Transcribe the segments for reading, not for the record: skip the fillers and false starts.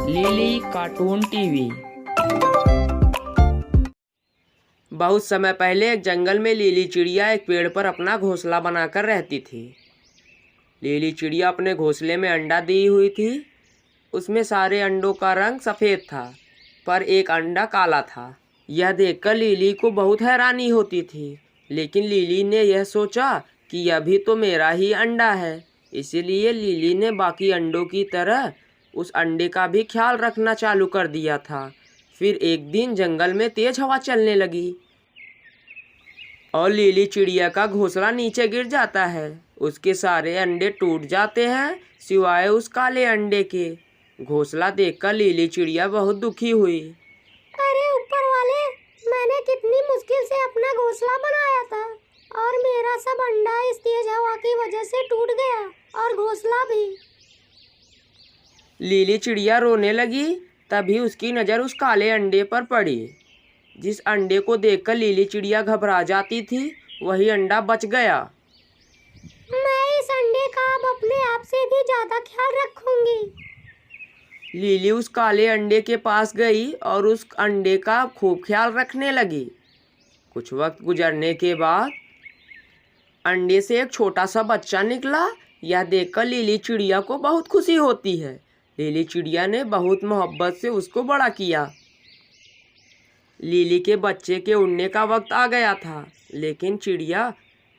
Lily cartoon TV. बहुत समय पहले एक जंगल में लिली चिड़िया एक पेड़ पर अपना घोंसला बनाकर रहती थी। लिली चिड़िया अपने घोंसले में अंडा दी हुई थी। उसमें सारे अंडों का रंग सफ़ेद था, पर एक अंडा काला था। यह देखकर लिली को बहुत हैरानी होती थी, लेकिन लिली ने यह सोचा कि यह भी तो मेरा ही अंडा है। इसीलिए लिली ने बाकी अंडों की तरह उस अंडे का भी ख्याल रखना चालू कर दिया था। फिर एक दिन जंगल में तेज हवा चलने लगी और लिली चिड़िया का घोंसला नीचे गिर जाता है। उसके सारे अंडे टूट जाते हैं, सिवाय उस काले अंडे के। घोंसला देखकर लिली चिड़िया बहुत दुखी हुई। अरे ऊपर वाले, मैंने कितनी मुश्किल से अपना घोंसला बनाया था और मेरा सब अंडा इस तेज हवा की वजह से टूट गया, और घोंसला भी। लिली चिड़िया रोने लगी। तभी उसकी नज़र उस काले अंडे पर पड़ी। जिस अंडे को देखकर लिली चिड़िया घबरा जाती थी, वही अंडा बच गया। मैं इस अंडे का अब अपने आप से भी ज्यादा ख्याल रखूंगी। लिली उस काले अंडे के पास गई और उस अंडे का खूब ख्याल रखने लगी। कुछ वक्त गुजरने के बाद अंडे से एक छोटा सा बच्चा निकला। यह देखकर लिली चिड़िया को बहुत खुशी होती है। लिली चिड़िया ने बहुत मोहब्बत से उसको बड़ा किया। लिली के बच्चे के उड़ने का वक्त आ गया था, लेकिन चिड़िया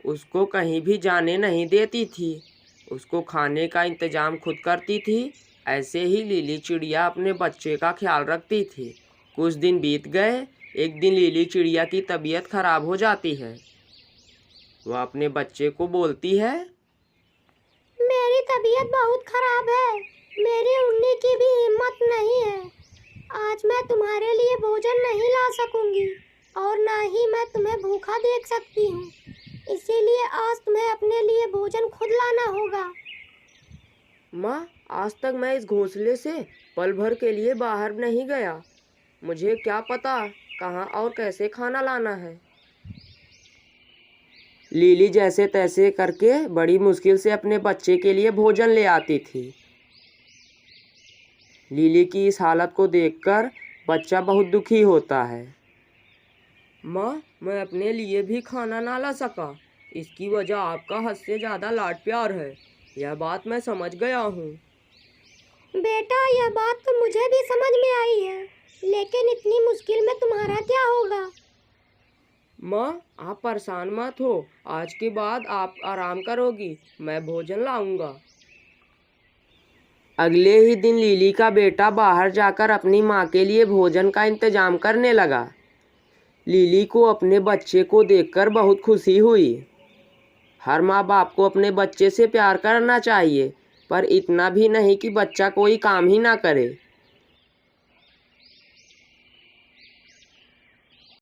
उसको कहीं भी जाने नहीं देती थी। उसको खाने का इंतजाम खुद करती थी। ऐसे ही लिली चिड़िया अपने बच्चे का ख्याल रखती थी। कुछ दिन बीत गए। एक दिन लिली चिड़िया की तबीयत खराब हो जाती है। वह अपने बच्चे को बोलती है, मेरी तबीयत बहुत खराब है, मेरी उड़ने की भी हिम्मत नहीं है। आज मैं तुम्हारे लिए भोजन नहीं ला सकूंगी और ना ही मैं तुम्हें भूखा देख सकती हूँ। इसीलिए आज तुम्हें अपने लिए भोजन खुद लाना होगा। माँ, आज तक मैं इस घोंसले से पल भर के लिए बाहर नहीं गया। मुझे क्या पता कहाँ और कैसे खाना लाना है। लिली जैसे तैसे करके बड़ी मुश्किल से अपने बच्चे के लिए भोजन ले आती थी। लिली की इस हालत को देखकर बच्चा बहुत दुखी होता है। माँ, मैं अपने लिए भी खाना ना ला सका। इसकी वजह आपका हद से ज़्यादा लाड प्यार है। यह बात मैं समझ गया हूँ। बेटा, यह बात तो मुझे भी समझ में आई है, लेकिन इतनी मुश्किल में तुम्हारा क्या होगा? माँ, आप परेशान मत हो। आज के बाद आप आराम करोगी, मैं भोजन लाऊंगा। अगले ही दिन लिली का बेटा बाहर जाकर अपनी माँ के लिए भोजन का इंतजाम करने लगा। लिली को अपने बच्चे को देखकर बहुत खुशी हुई। हर माँ बाप को अपने बच्चे से प्यार करना चाहिए, पर इतना भी नहीं कि बच्चा कोई काम ही ना करे।